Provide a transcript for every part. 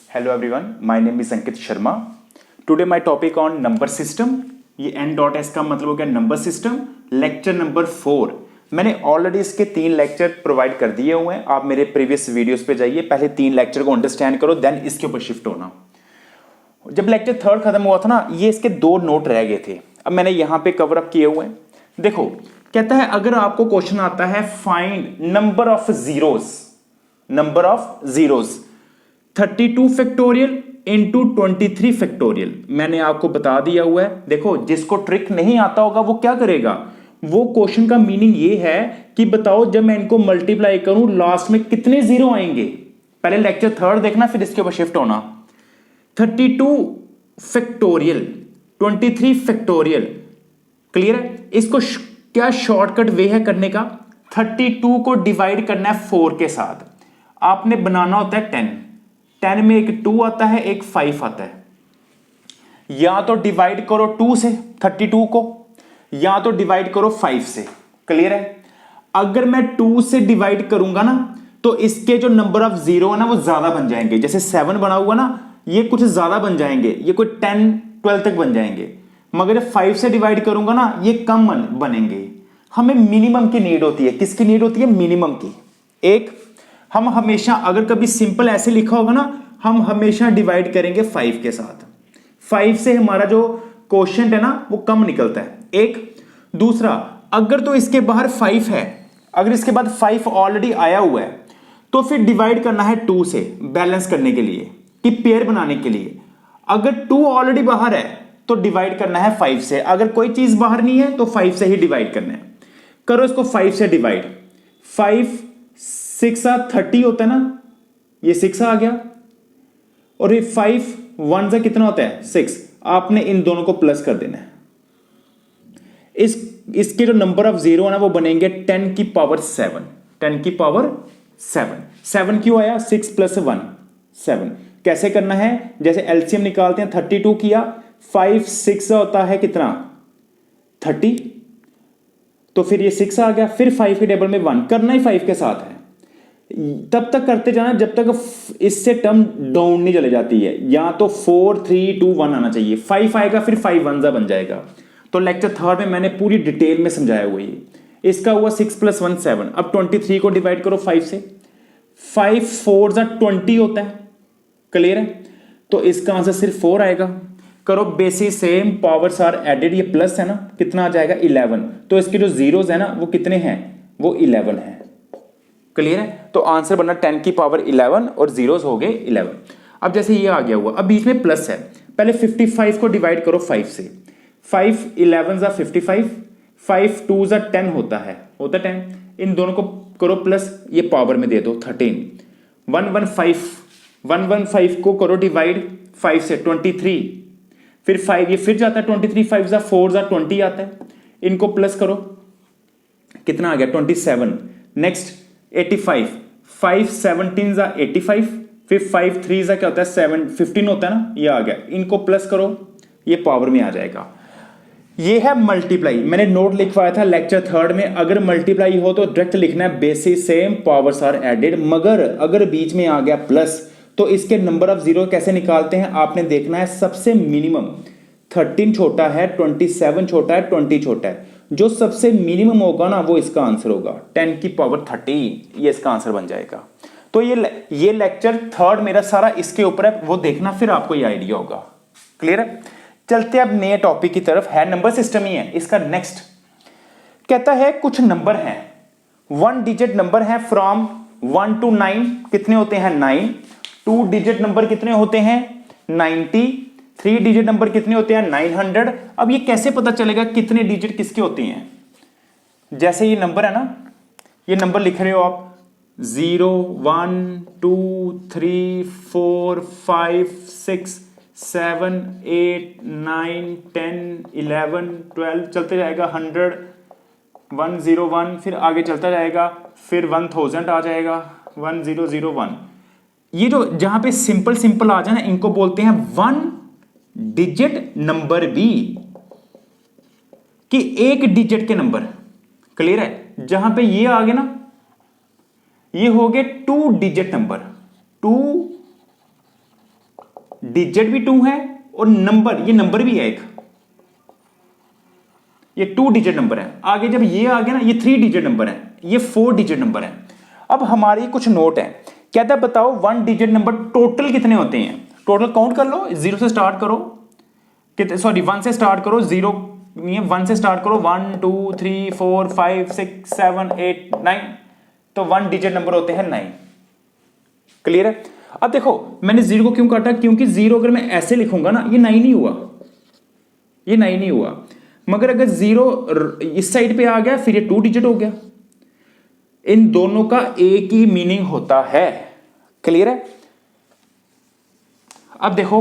Hello everyone, my name is Ankit Sharma. Today my topic on number system. ये n.s का मतलब हो गया नंबर सिस्टम, लेक्चर नंबर 4। मैंने ऑलरेडी इसके 3 लेक्चर प्रोवाइड कर दिए हुए हैं। आप मेरे प्रीवियस वीडियोस पे जाइए, पहले 3 लेक्चर को अंडरस्टैंड करो, देन इसके ऊपर शिफ्ट होना। जब लेक्चर 3 खत्म हुआ था ना, ये इसके 2 नोट रह गए थे, अब मैंने यहाँ पे कवर अप किए हुए हैं। देखो, कहता है अगर आपको क्वेश्चन आता है find number of zeros 32 factorial into 23 factorial. मैंने आपको बता दिया हुआ है। देखो, जिसको ट्रिक नहीं आता होगा वो क्या करेगा, वो क्वेश्चन का मीनिंग ये है कि बताओ जब मैं इनको मल्टीप्लाई करूं लास्ट में कितने जीरो आएंगे। पहले लेक्चर 3 देखना, फिर इसके ऊपर शिफ्ट होना। 32 फैक्टोरियल 23 फैक्टोरियल, क्लियर है। इसको क्या शॉर्टकट वे है करने का, 32 को डिवाइड करना है 4 के साथ। आपने बनाना होता है 10 में एक 2 आता है, एक 5 आता है। या तो डिवाइड करो 2 से 32 को, या तो डिवाइड करो 5 से। क्लियर है। अगर मैं 2 से डिवाइड करूंगा ना, तो इसके जो नंबर ऑफ जीरो है ना, वो ज्यादा बन जाएंगे। जैसे 7 बना हुआ ना, ये कुछ ज्यादा बन जाएंगे, ये कोई 10-12 तक बन जाएंगे। मगर 5 से डिवाइड करूंगा ना, ये कम बनेंगे। हमें मिनिमम की नीड होती है। किसकी नीड होती है? मिनिमम की। एक, हम हमेशा अगर कभी सिंपल ऐसे लिखा होगा ना, हम हमेशा डिवाइड करेंगे 5 के साथ। 5 से हमारा जो क्वोशिएंट है ना, वो कम निकलता है। एक। दूसरा, अगर तो इसके बाहर 5 है, अगर इसके बाद 5 ऑलरेडी आया हुआ है, तो फिर डिवाइड करना है 2 से, बैलेंस करने के लिए, कि पेयर बनाने के लिए। अगर 2 ऑलरेडी बाहर है तो डिवाइड करना है 5 से। अगर कोई चीज बाहर नहीं है तो 5 से ही डिवाइड करना है। करो इसको 5 से डिवाइड। 5 6 30 होता है ना, ये 6 आ गया। और ये 5 1 से कितना होता है? 6। आपने इन दोनों को प्लस कर देना है। इसके जो नंबर ऑफ जीरो है ना, वो बनेंगे 10 की पावर 7। 10 की पावर 7। 7 क्यों आया? 6 + 1 7। कैसे करना है? जैसे एलसीएम निकालते हैं, 32 किया, 5 6 होता है कितना? 30। तो फिर ये 6 आ गया, फिर 5 के टेबल में 1 करना ही 5 के साथ है। तब तक करते जाना जब तक इससे टर्म डाउन नहीं चले जाती है। या तो 4 3 2 1 आना चाहिए। 5 आएगा, फिर 5 1 बन जाएगा। तो लेक्चर 3 में मैंने पूरी डिटेल में समझाया हुआ है। इसका हुआ 6 + 1 7। अब 23 को डिवाइड करो 5 से। 5 4 20 होता है। क्लियर है। तो इसका आंसर सिर्फ 4 आएगा। करो basis same, powers are added, ये प्लस है ना, कितना आ जाएगा? 11। तो इसके जो जीरोस है ना, वो कितने हैं? वो 11 है। क्लियर है। तो आंसर बना 10 की पावर 11 और जीरोस हो गए 11। अब जैसे ये आ गया हुआ, अब बीच में प्लस है। पहले 55 को डिवाइड करो 5 से। 5 11 = 55, 5 2 = 10 होता है 10। इन दोनों को करो प्लस, ये पावर में दे दो 13। 115 को करो डिवाइड 5 से, 23। फिर 5 ये फिर जाता है 23, 5 = 4 = 20 आता है। इनको प्लस करो, कितना आ गया? 27। नेक्स्ट 85, 5 17 = 85। फिर 5 3 क्या होता है? 7 15 होता है ना, ये आ गया। इनको प्लस करो, ये पावर में आ जाएगा। ये है मल्टीप्लाई। मैंने नोट लिखवाया था लेक्चर 3 में, अगर मल्टीप्लाई हो तो डायरेक्ट लिखना है basis same, powers are added. मगर अगर बीच में आ गया प्लस, तो इसके नंबर ऑफ जीरो कैसे निकालते हैं आपने देखना है। सबसे मिनिमम 13 छोटा है, 27 छोटा है, 20 छोटा है। जो सबसे मिनिमम होगा ना, वो इसका आंसर होगा। 10 की पावर 13, ये इसका आंसर बन जाएगा। तो ये लेक्चर 3 मेरा सारा इसके ऊपर है, वो देखना, फिर आपको ये आइडिया होगा। क्लियर है। चलते अब नए टॉपिक की तरफ। है नंबर सिस्टम ही है इसका। नेक्स्ट कहता है कुछ नंबर हैं, 1 डिजिट नंबर है फ्रॉम 1 to 9। कितने होते हैं? 9। 2 डिजिट नंबर कितने होते हैं? 90। 3 डिजिट नंबर कितने होते हैं? 900। अब ये कैसे पता चलेगा कितने डिजिट किसके होते हैं? जैसे ये नंबर है ना, ये नंबर लिख रहे हो आप, 0 1 2 3 4 5 6 7 8 9 10 11 12 चलते जाएगा। 100 101, फिर आगे चलता जाएगा, फिर 1000 आ जाएगा, 1001। ये जो जहां पे सिंपल आ जाए ना, इनको बोलते हैं 1 डिजिट नंबर भी, कि 1 डिजिट के नंबर। क्लियर है। जहां पे ये आ गए ना, ये हो गए 2 डिजिट नंबर। 2 डिजिट भी 2 है और नंबर, ये नंबर भी है एक, ये 2 डिजिट नंबर है। आगे जब ये आ गया ना, ये 3 डिजिट नंबर है, ये 4 डिजिट नंबर है। अब हमारी कुछ नोट है, कहता है बताओ 1 डिजिट नंबर टोटल कितने होते हैं। टोटल काउंट कर लो, 0 से स्टार्ट करो, कितने, सॉरी 1 से स्टार्ट करो, 0 नहीं है, 1 से स्टार्ट करो, 1 2 3 4 5 6 7 8 9, तो 1 डिजिट नंबर होते हैं 9। क्लियर है। अब देखो मैंने 0 को क्यों काटा, क्योंकि 0 अगर मैं ऐसे लिखूंगा ना, ये 9 नहीं हुआ, ये 9 नहीं हुआ, मगर अगर 0 इस साइड पे आ गया फिर ये 2 डिजिट हो गया। इन दोनों का एक ही मीनिंग होता है। क्लियर है। अब देखो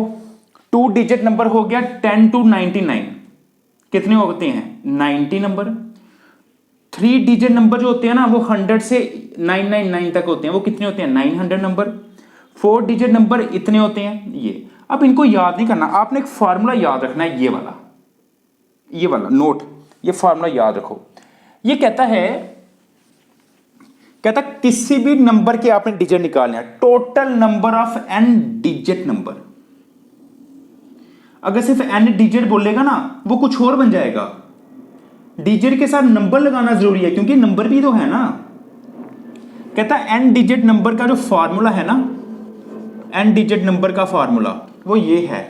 2 डिजिट नंबर हो गया 10 to 99, कितने होते हैं 90 नंबर। 3 डिजिट नंबर जो होते हैं ना वो 100 से 999 तक होते हैं, वो कितने होते हैं 900 नंबर। 4 डिजिट नंबर इतने होते हैं ये। अब इनको याद नहीं करना, आपने एक फार्मूला याद रखना है, ये वाला नोट, ये फार्मूला याद रखो। ये कहता किसी भी नंबर के आपने डिजिट निकालने हैं, total number of n digit number. अगर सिर्फ n डिजिट बोलेगा ना वो कुछ और बन जाएगा, डिजिट के साथ नंबर लगाना जरूरी है क्योंकि नंबर भी तो है ना। कहता n डिजिट नंबर का जो फार्मूला है ना, n डिजिट नंबर का फार्मूला वो ये है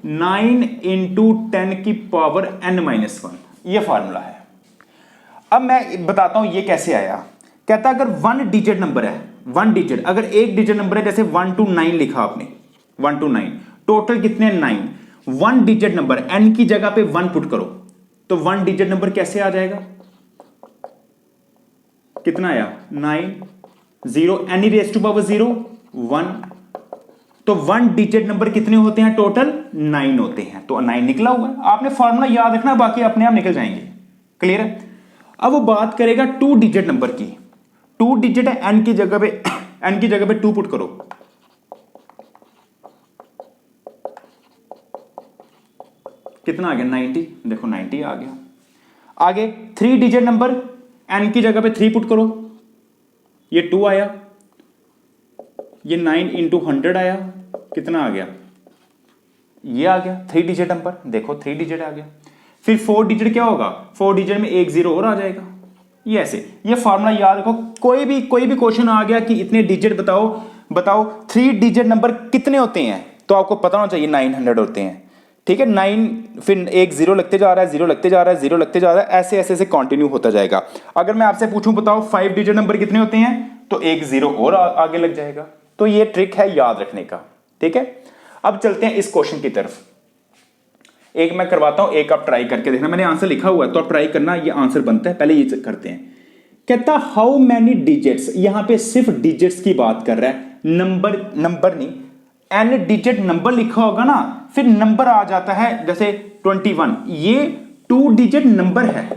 9 into 10 की पावर n-1, ये फार्मूला है। अब मैं बताता हूं ये कैसे आया। कहता अगर 1 डिजिट नंबर है, 1 डिजिट, अगर एक डिजिट नंबर है, जैसे 1 to 9 लिखा आपने, 1 to 9, टोटल कितने 9। 1 डिजिट नंबर n की जगह पे 1 पुट करो तो 1 डिजिट नंबर कैसे आ जाएगा, कितना आया 9, 0, n रेज़ टू पावर 0 1, तो 1 डिजिट नंबर कितने होते हैं टोटल 9 होते हैं, तो 9 निकला हुआ है। आपने फॉर्मूला याद रखना, बाकी अपने आप निकल जाएंगे। क्लियर है। अब वो बात करेगा 2 डिजिट नंबर की। 2 डिजिट है, n की जगह पे 2 पुट करो, कितना आ गया 90, देखो 90 आ गया। आगे 3 डिजिट नंबर, n की जगह पे 3 पुट करो, ये 2 आया, ये 9 into 100 आया, कितना आ गया, ये आ गया 3 डिजिट नंबर, देखो 3 डिजिट आ गया। फिर 4 डिजिट क्या होगा, 4 डिजिट में एक 0 और आ जाएगा। ये ऐसे, ये फॉर्मूला याद रखो। कोई भी क्वेश्चन आ गया कि इतने डिजिट बताओ 3 डिजिट नंबर कितने होते हैं, तो आपको पता होना चाहिए 900 होते हैं। ठीक है, 9 फिर एक 0 लगते जा रहा है, 0 लगते जा रहा है, 0 लगते जा रहा है, ऐसे ऐसे ऐसे कंटिन्यू होता जाएगा। अगर मैं आपसे पूछूं बताओ 5 डिजिट नंबर कितने होते हैं, तो एक 0 और आगे लग जाएगा। तो ये ट्रिक है याद रखने का। ठीक है, अब चलते हैं इस क्वेश्चन की तरफ। एक मैं करवाता हूं, एक आप ट्राई करके देखना। मैंने आंसर लिखा हुआ है तो आप ट्राई करना, ये आंसर बनता है। पहले ये करते हैं। कहता हाउ मैनी डिजिट्स, यहां पे सिर्फ डिजिट्स की बात कर रहा है, नंबर नहीं। n डिजिट नंबर लिखा होगा ना, फिर नंबर आ जाता है, जैसे 21, ये 2 डिजिट नंबर है,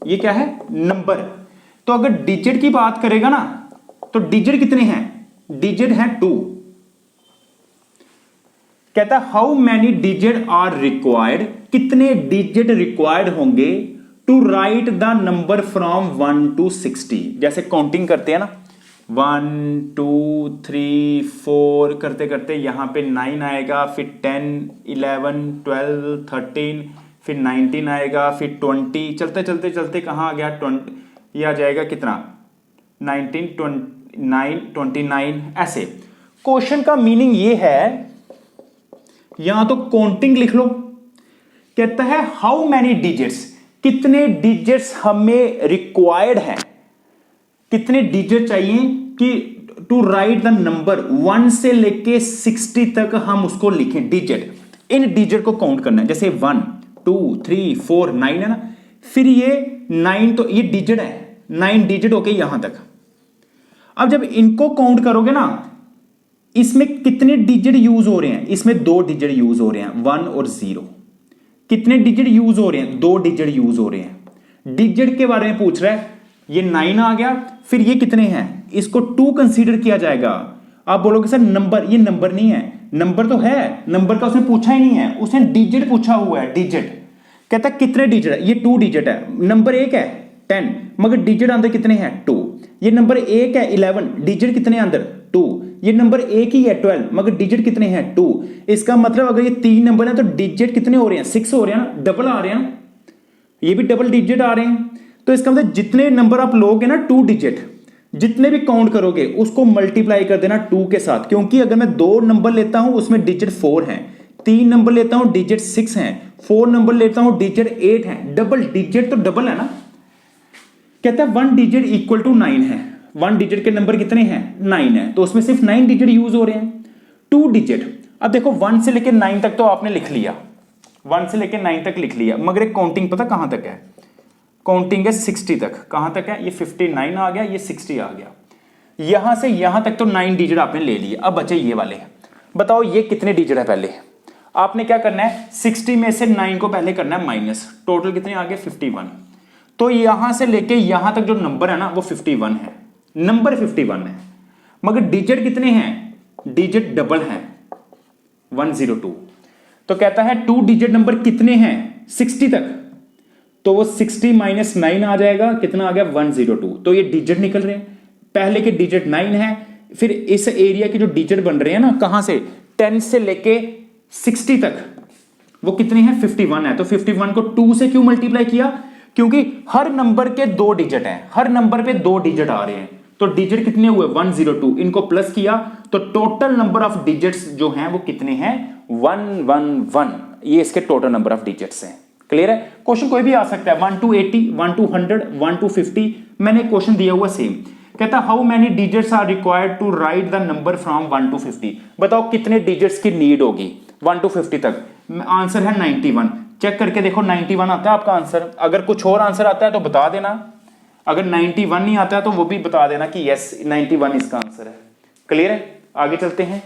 ये क्या है नंबर। तो अगर डिजिट की बात करेगा ना, तो डिजिट कितने हैं, डिजिट है 2। कहता how many digit are required, कितने डिजिट रिक्वायर्ड होंगे to write the number from 1 to 60। जैसे काउंटिंग करते हैं ना, 1 2 3 4 करते करते यहां पे 9 आएगा, फिर 10 11 12 13, फिर 19 आएगा, फिर 20, चलते चलते चलते कहां आ गया 20, ये आ जाएगा कितना 19 29 29, ऐसे। क्वेश्चन का मीनिंग ये है, यहां तो काउंटिंग लिख लो। कहता है हाउ मैनी डिजिट्स, कितने डिजिट्स हमें रिक्वायर्ड है, कितने डिजिट चाहिए कि टू राइट द नंबर 1 से लेके 60 तक हम उसको लिखें डिजिट। इन डिजिट को काउंट करना है, जैसे 1 2 3 4 9 है ना, फिर ये 9, तो ये डिजिट है, 9 डिजिट होके यहां तक। अब जब इनको काउंट करोगे ना, इसमें कितने डिजिट यूज हो रहे हैं, इसमें 2 डिजिट यूज हो रहे हैं, 1 और 0। कितने डिजिट यूज हो रहे हैं, 2 डिजिट यूज हो रहे हैं। डिजिट के बारे में पूछ रहा है, ये 9 आ गया, फिर ये कितने हैं, इसको 2 कंसीडर किया जाएगा। आप बोलोगे सर नंबर, ये नंबर नहीं है, नंबर तो है, नंबर का उसने पूछा ही नहीं है, उसने डिजिट पूछा हुआ है, डिजिट। कहता है कितने डिजिट है, ये 2 डिजिट है, नंबर एक है 10, मगर डिजिट अंदर कितने हैं 2। ये नंबर एक है 11, डिजिट कितने अंदर 2, ये नंबर एक ही है 12 मगर डिजिट कितने हैं 2। इसका मतलब अगर ये 3 नंबर हैं तो डिजिट कितने हो रहे हैं 6 हो रहे हैं ना, डबल आ रहे हैं ना, ये भी डबल डिजिट आ रहे हैं। तो इसका मतलब जितने नंबर आप लोगे ना 2 डिजिट, जितने भी काउंट करोगे उसको मल्टीप्लाई कर देना 2 के साथ, क्योंकि अगर मैं 2 नंबर लेता हूं उसमें डिजिट 4 हैं, 3 नंबर लेता हूं डिजिट 6 हैं, 4 नंबर लेता हूं डिजिट 8 हैं, डबल डिजिट तो डबल है ना। कहता है 1 डिजिट इक्वल टू 9 है, 1 डिजिट के नंबर कितने हैं 9 है, तो उसमें सिर्फ 9 डिजिट यूज हो रहे हैं। 2 डिजिट, अब देखो 1 से लेकर 9 तक तो आपने लिख लिया, 1 से लेकर 9 तक लिख लिया, मगर एक काउंटिंग पता कहां तक है, काउंटिंग है 60 तक। कहां तक है, ये 59 आ गया, ये 60 आ गया, यहां से यहां तक तो 9 डिजिट आपने ले लिए। अब बचे ये वाले, बताओ ये कितने डिजिट है। पहले आपने क्या करना है, 60 में से 9 को पहले करना है माइनस, टोटल कितने आ गए 51। तो यहां से लेके यहां तक जो नंबर है ना वो 51 है, नंबर 51 है, मगर डिजिट कितने हैं, डिजिट डबल है 102। तो कहता है 2 डिजिट नंबर कितने हैं 60 तक, तो वो 60 माइनस 9 आ जाएगा, कितना आ गया 102। तो ये डिजिट निकल रहे हैं, पहले के डिजिट 9 है, फिर इस एरिया के जो डिजिट बन रहे हैं ना कहां से 10 से लेके 60 तक वो कितने हैं 51 है। तो 51 को 2 से क्यों मल्टीप्लाई किया, क्योंकि हर नंबर के 2 डिजिट हैं, हर नंबर पे 2 डिजिट आ रहे हैं, तो डिजिट कितने हुए 102, इनको प्लस किया तो टोटल नंबर ऑफ डिजिट्स जो हैं वो कितने हैं 111। ये इसके टोटल नंबर ऑफ डिजिट्स हैं। क्लियर है, क्वेश्चन कोई भी आ सकता है 1 to 80, 1 to 100, 1 to 50। मैंने क्वेश्चन दिया हुआ सेम, कहता how many digits are required to write the number from 1 to 50। बताओ कितने डिजिट्स की नीड होगी 1 to 50 तक। आंसर है 91। चेक करके देखो 91 आता है आपका आंसर, अगर कुछ और आंसर आता है तो बता देना, अगर 91 नहीं आता है तो वो भी बता देना कि यस 91 इसका आंसर है। क्लियर है, आगे चलते हैं।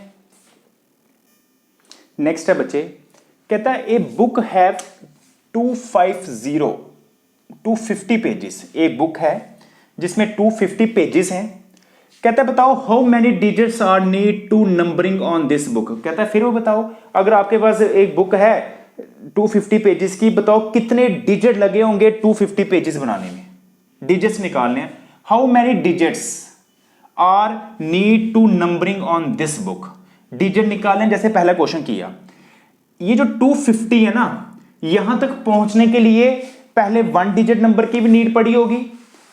नेक्स्ट है बच्चे, कहता है ए बुक हैव 250 पेजेस, एक बुक है जिसमें 250 पेजेस हैं। कहता है बताओ how many digits are need to numbering on this book. कहता है फिर वो बताओ, अगर आपके पास एक बुक है 250 पेजेस की, बताओ कितने डिजिट लगे होंगे 250 पेजेस बनाने में, डिजिट्स निकालने हैं। How many digits are need to numbering on this book, digit निकालने जैसे पहला क्वेश्चन किया। ये जो 250 है ना, यहां तक पहुंचने के लिए पहले 1 डिजिट नंबर की भी नीड पड़ी होगी,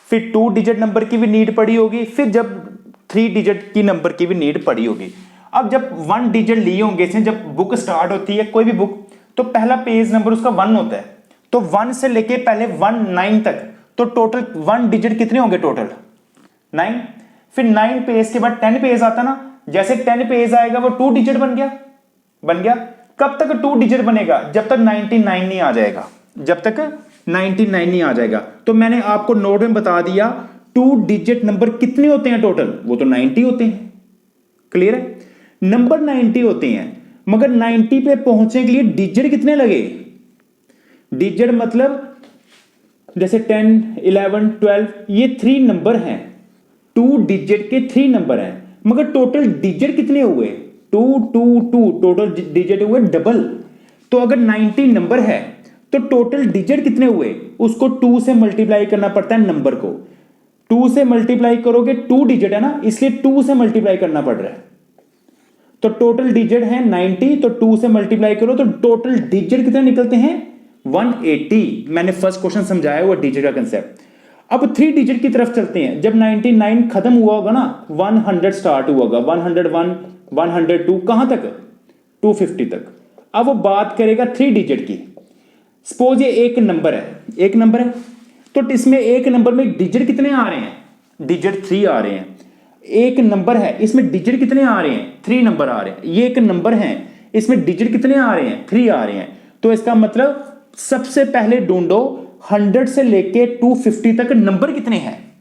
फिर 2 डिजिट नंबर की भी नीड पड़ी होगी, फिर जब 3 डिजिट की नंबर की भी नीड पड़ी होगी। अब जब 1 डिजिट लिए होंगे, जब बुक स्टार्ट होती है कोई भी बुक, तो पहला पेज नंबर उसका 1 होता है, तो 1 से लेके पहले 19 तक, तो टोटल 1 डिजिट कितने होंगे टोटल 9। फिर 9 पेज के बाद 10 पेज आता ना, जैसे 10 पेज आएगा वो 2 डिजिट बन गया। कब तक 2 डिजिट बनेगा, जब तक 99 नहीं आ जाएगा, जब तक 99 नहीं आ जाएगा। तो मैंने आपको नोट में बता दिया 2 डिजिट नंबर कितने होते हैं टोटल, वो तो 90 होते हैं। क्लियर है, नंबर 90 होते हैं, मगर 90 पे पहुंचने के लिए डिजिट कितने लगे, डिजिट मतलब जैसे 10, 11, 12 ये 3 नंबर हैं, 2 डिजिट के 3 नंबर हैं, मगर टोटल डिजिट कितने हुए 2 2 2, टोटल डिजिट हुए डबल। तो अगर 90 नंबर है तो टोटल डिजिट कितने हुए, उसको 2 से मल्टीप्लाई करना पड़ता है नंबर को, 2 से मल्टीप्लाई करोगे 2 डिजिट है ना, इसलिए 2 से मल्टीप्लाई करना पड़ रहा है। तो टोटल डिजिट है 90, तो 2 से मल्टीप्लाई करो तो टोटल डिजिट कितने निकलते हैं 180। मैंने फर्स्ट क्वेश्चन समझाया हुआ डिजिट का कंसेप्ट। अब 3 डिजिट की तरफ चलते हैं, जब 99 खत्म हुआ होगा ना 100 स्टार्ट हुआ होगा, 101, 102 कहां तक 250 तक। अब वो बात करेगा 3 डिजिट की। सपोज ये एक नंबर है, तो इसमें एक नंबर में डिजिट कितने आ रहे हैं, डिजिट 3 आ रहे हैं। एक नंबर है, इसमें डिजिट कितने आ रहे हैं 3 नंबर आ रहे हैं। ये एक नंबर है, इसमें डिजिट कितने आ रहे हैं 3 आ रहे हैं। तो इसका मतलब सबसे पहले ढूंढो 100 से लेके 250 तक नंबर कितने हैं।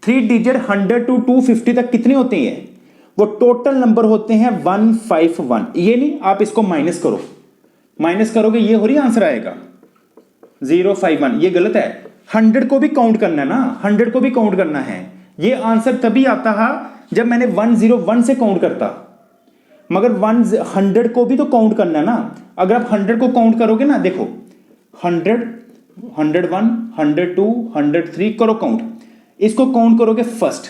3 डिजिट 100 to 250 तक कितने होते हैं, वो टोटल नंबर होते हैं 151। ये नहीं, आप इसको माइनस करो, माइनस करोगे ये हो रही आंसर आएगा 051। ये गलत है, 100 को भी काउंट करना है ना, 100 को भी काउंट करना है। ये आंसर तभी आता है जब मैंने 101 से काउंट करता, मगर 100 को भी तो काउंट करना है ना। अगर आप 100 को काउंट करोगे ना, देखो 100, 101, 102, 103 करो काउंट, इसको काउंट करोगे फर्स्ट,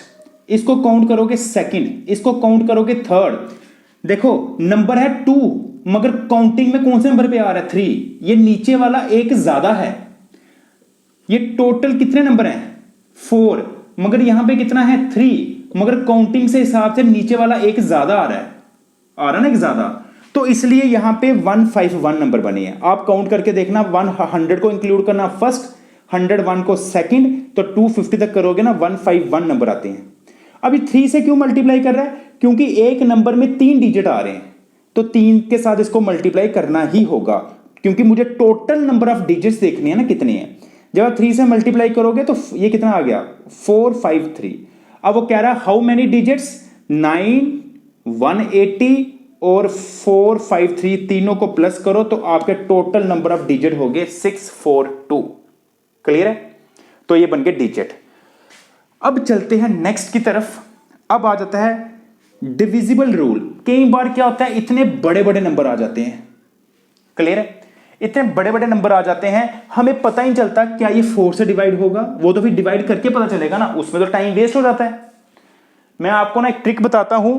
इसको काउंट करोगे सेकंड, इसको काउंट करोगे थर्ड। देखो नंबर है 2 मगर काउंटिंग में कौन से नंबर पे आ रहा है 3, ये नीचे वाला एक ज्यादा है। ये टोटल कितने नंबर हैं 4 मगर यहां पे कितना है 3, मगर काउंटिंग से हिसाब से नीचे वाला एक ज्यादा आ रहा है ना, एक ज्यादा, तो इसलिए यहां पे 151 नंबर बने हैं। आप काउंट करके देखना, 100 को इंक्लूड करना फर्स्ट, 101 को सेकंड, तो 250 तक करोगे ना 151 नंबर आते हैं। अभी 3 से क्यों मल्टीप्लाई कर रहा है, क्योंकि एक नंबर में 3 डिजिट आ रहे हैं, तो 3 के साथ इसको मल्टीप्लाई करना ही होगा, क्योंकि मुझे टोटल नंबर ऑफ डिजिट्स देखने हैं ना कितने हैं। जब आप 3 से मल्टीप्लाई करोगे तो ये कितना आ गया 453। अब वो कह रहा है हाउ मेनी डिजिट्स, 9, 180 और 453, तीनों को प्लस करो तो आपके टोटल नंबर ऑफ डिजिट हो गए 642। क्लियर है, तो ये बन गए डिजिट। अब चलते हैं नेक्स्ट की तरफ। अब आ जाता है डिविजिबल रूल। कई बार क्या होता है इतने बड़े बड़े नंबर आ जाते हैं, क्लियर है, इतने बड़े बड़े नंबर आ जाते हैं हमें पता ही नहीं चलता क्या ये 4 से डिवाइड होगा, वो तो फिर डिवाइड करके पता चलेगा ना, उसमें तो टाइम वेस्ट हो जाता है। मैं आपको ना एक ट्रिक बताता हूं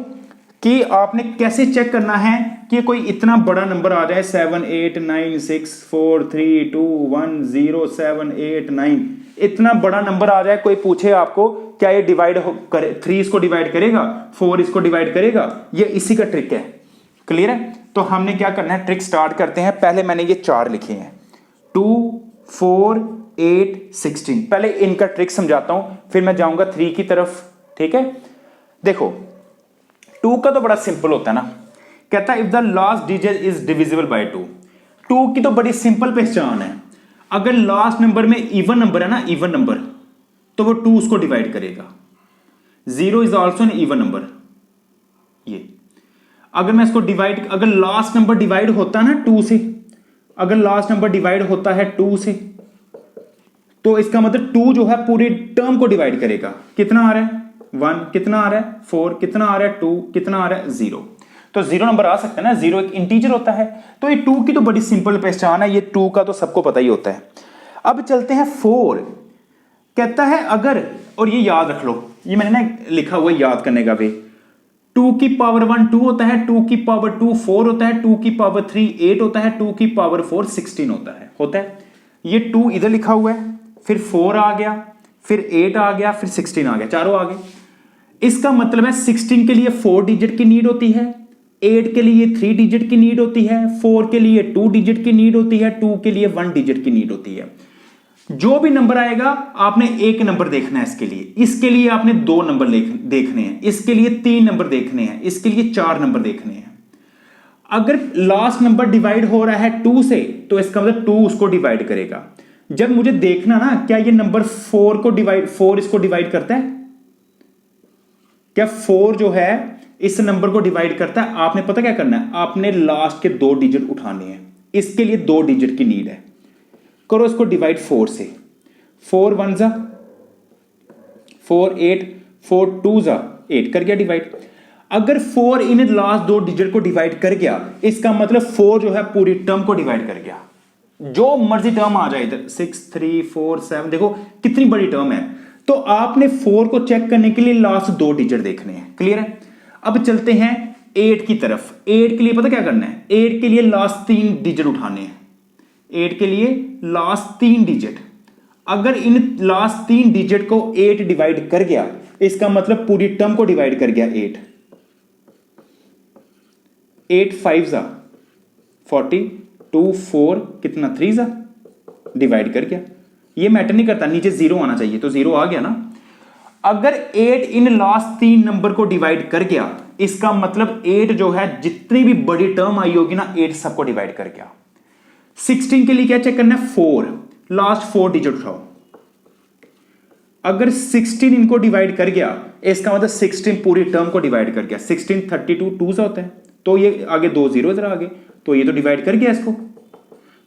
कि आपने कैसे चेक करना है कि कोई इतना बड़ा नंबर आ जाए 7 8 9 6 4 3 2 1 0 7 8 9, इतना बड़ा नंबर आ जाए, कोई पूछे आपको क्या ये डिवाइड करे, 3 इसको डिवाइड करेगा, 4 इसको डिवाइड करेगा, ये इसी का ट्रिक है। क्लियर है, तो हमने क्या करना है, ट्रिक स्टार्ट करते हैं। पहले मैंने ये 4 लिखे हैं 2 4 8 16। पहले इनका ट्रिक समझाता हूं, फिर मैं जाऊंगा 3 की तरफ। ठीक है, देखो 2 का तो बड़ा सिंपल होता है ना, कहता है if the last digit is divisible by 2। 2 की तो बड़ी सिंपल पहचान है, अगर लास्ट नंबर में इवन नंबर है ना, इवन नंबर, तो वो 2 उसको डिवाइड करेगा। 0 is also an even number. ये अगर मैं इसको डिवाइड, अगर लास्ट नंबर डिवाइड होता है ना 2 से, अगर लास्ट नंबर डिवाइड होता है 2 से, तो इसका मतलब 2 जो है पूरी टर्म को डिवाइड करेगा। कितना आ रहा है 1, कितना आ रहा है 4, कितना आ रहा है 2, कितना आ रहा है 0, तो 0 नंबर आ सकता है ना, 0 एक इंटीजर होता है। तो ये 2 की तो बड़ी सिंपल पहचान है, ये 2 का तो सबको पता ही होता है। अब चलते हैं 4, कहता है अगर, और ये याद रख लो, ये मैंने ना लिखा हुआ याद करने का वे, 2 की पावर 1 2 होता है, 2 की पावर 2 4 होता है, 2 की पावर 3 8 होता है, 2 की पावर 4 16 होता है। ये 2 इधर लिखा हुआ है, फिर 4 आ गया, फिर 8 आ गया, फिर 16 आ गया, चारों आ गए। इसका मतलब है 16 के लिए 4 डिजिट की नीड होती है, 8 के लिए 3 डिजिट की नीड होती है, 4 के लिए 2 डिजिट की नीड होती है, 2 के लिए 1 डिजिट की नीड होती है। जो भी नंबर आएगा आपने एक नंबर देखना है इसके लिए आपने 2 नंबर देखने हैं, इसके लिए 3 नंबर देखने हैं, इसके लिए 4 नंबर देखने हैं। अगर लास्ट नंबर डिवाइड हो रहा है 2 से, तो इसका मतलब 2 उसको डिवाइड करेगा। जब मुझे देखना ना क्या ये नंबर 4 इसको डिवाइड करता है, क्या 4 जो है इस नंबर को डिवाइड करता है, आपने पता क्या करना है, आपने लास्ट के 2 डिजिट उठाने हैं, इसके लिए 2 डिजिट की नीड है। करो इसको डिवाइड 4 से, 4 1 जा 4 8, 4 2 जा 8, कर गया डिवाइड। अगर 4 इन लास्ट 2 डिजिट को डिवाइड कर गया, इसका मतलब 4 जो है पूरी टर्म को डिवाइड कर गया। जो मर्जी टर्म आ जाए इधर 6 3 4 7, देखो कितनी बड़ी टर्म है। तो आपने 4 को चेक करने के लिए लास्ट 2 डिजिट देखने हैं। क्लियर है, अब चलते हैं 8 की तरफ। 8 के लिए पता क्या करना है, 8 के लिए लास्ट 3 डिजिट उठाने हैं, 8 के लिए लास्ट 3 डिजिट। अगर इन लास्ट 3 डिजिट को 8 डिवाइड कर गया, इसका मतलब पूरी टर्म को डिवाइड कर गया 8। 8 5 जा 40, 2 4 कितना 3 जा, डिवाइड कर गया। ये मैटर नहीं करता, नीचे 0 आना चाहिए, तो 0 आ गया ना। अगर 8 इन लास्ट 3 नंबर को डिवाइड कर गया, इसका मतलब 8 जो है जितनी भी बड़ी टर्म आई होगी ना, 8 सबको डिवाइड कर गया। 16 के लिए क्या चेक करना है, 4 लास्ट 4 डिजिट उठाओ। अगर 16 इनको डिवाइड कर गया, इसका मतलब 16 पूरी टर्म को डिवाइड कर गया। 16 32 2 से होता है, तो ये आगे 2 0 इधर आगे, तो ये तो डिवाइड कर गया इसको,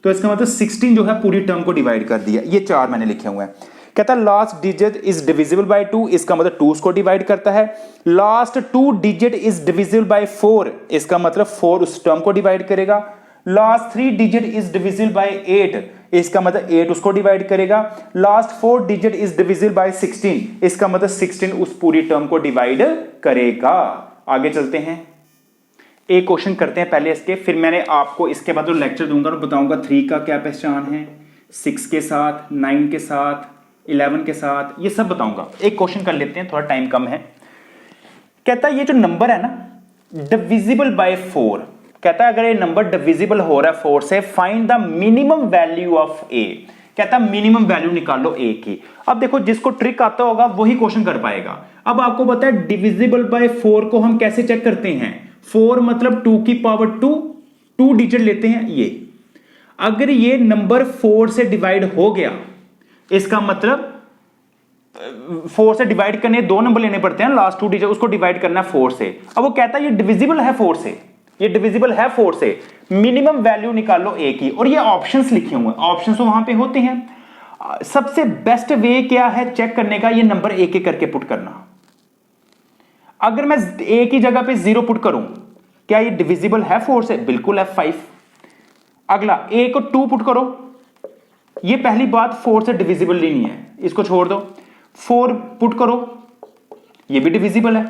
तो इसका मतलब 16 जो है पूरी टर्म को डिवाइड कर दिया। ये 4 मैंने लिखे हुए हैं। कहता है last digit is divisible by 2, इसका मतलब 2 को डिवाइड करता है। Last 2 digit is divisible by 4, इसका मतलब 4 उस टर्म को डिवाइड करेगा। Last 3 digit is divisible by 8, इसका मतलब 8 उसको डिवाइड करेगा, last 4 digit is divisible by 16, इसका मतलब 16 उस पूरी टर्म को डिवाइड करेगा। आगे चलते हैं, एक क्वेश्चन करते हैं पहले इसके, फिर मैंने आपको इसके बाद जो लेक्चर दूंगा और बताऊंगा 3 का क्या पहचान है, 6 के साथ, 9 के साथ, 11 के साथ, ये सब बताऊंगा। एक क्वेश्चन कर लेते हैं, थोड़ा टाइम कम है। कहता है ये जो नंबर है ना डिविजिबल बाय 4, कहता है अगर ये नंबर डिविजिबल हो रहा है 4 से, find the minimum value of a. कहता है मिनिमम वैल्यू निकालो ए की। अब देखो जिसको ट्रिक आता होगा वही क्वेश्चन कर पाएगा। अब आपको पता है डिविजिबल बाय 4 को हम कैसे चेक करते हैं, 4 मतलब 2 की पावर 2 डिजिट लेते हैं ये। अगर ये नंबर 4 से डिवाइड हो गया, इसका मतलब 4 से डिवाइड करने 2 नंबर लेने पड़ते हैं, लास्ट 2 डिजिट उसको डिवाइड करना है 4 से। अब वो कहता है ये डिविजिबल है 4 से, ये डिविजिबल है 4 से, मिनिमम वैल्यू निकालो ए की। और ये ऑप्शंस लिखे हुए हैं, ऑप्शंस तो वहां पे होते हैं। सबसे बेस्ट वे क्या है चेक करने का, ये नंबर एक एक करके पुट करना। अगर मैं ए की जगह पे 0 पुट करूं, क्या ये डिविजिबल है 4 से? बिल्कुल है, 5। अगला ए को 2 पुट करो, ये पहली बात 4 से डिविजिबल नहीं है, इसको छोड़ दो। 4 पुट करो, ये भी डिविजिबल है,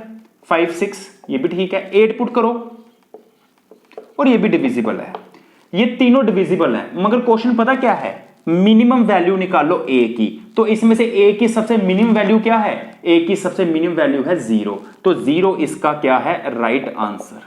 5 6 ये भी ठीक है। 8 पुट करो और ये भी डिविजिबल है, ये तीनों डिविजिबल है। मगर क्वेश्चन पता क्या है, मिनिमम वैल्यू निकालो ए की। तो इसमें से ए की सबसे मिनिमम वैल्यू क्या है, ए की सबसे मिनिमम वैल्यू है 0, तो 0 इसका क्या है, राइट आंसर।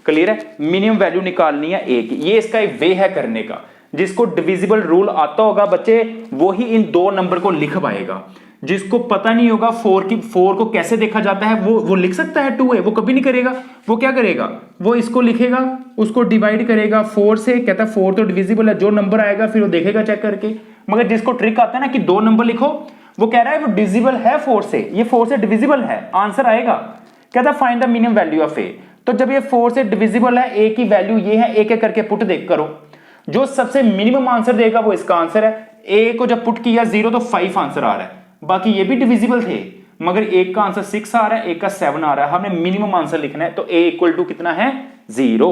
क्लियर है, मिनिमम वैल्यू निकालनी है ए की, ये इसका एक वे है करने का। जिसको डिविजिबल रूल आता होगा बच्चे वो ही इन 2 नंबर को लिख पाएगा। जिसको पता नहीं होगा 4 को कैसे देखा जाता है, वो लिख सकता है 2 है, वो कभी नहीं करेगा। वो क्या करेगा, वो इसको लिखेगा, उसको डिवाइड करेगा 4 से, कहता है 4 तो डिविजिबल है, जो नंबर आएगा फिर वो देखेगा चेक करके। मगर जिसको ट्रिक आता है ना कि 2 नंबर लिखो, वो कह रहा है वो डिविजिबल है 4 से, ये 4 से डिविजिबल है, आंसर आएगा। कहता है find the minimum value of a. तो जब ये 4 से डिविजिबल है, ए की वैल्यू ये है, एक एक करके पुट देख करो, जो सबसे मिनिमम आंसर देगा वो इसका आंसर है। ए को जब पुट किया 0 तो 5 आंसर आ रहा है, बाकी ये भी डिविजिबल थे, मगर एक का आंसर 6 आ रहा है, एक का 7 आ रहा है। हमने मिनिमम आंसर लिखना है, तो ए इक्वल टू कितना है, 0।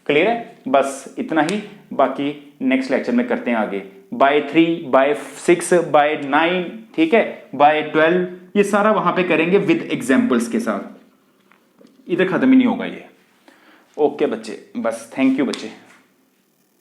क्लियर है, बस इतना ही, बाकी नेक्स्ट लेक्चर में करते हैं आगे। बाय 3, बाय 6, बाय 9, ठीक है, बाय 12, ये सारा वहां पे करेंगे विद एग्जाम्पल्स के साथ, इधर खत्म ही नहीं होगा ये। ओके बच्चे, बस थैंक यू बच्चे।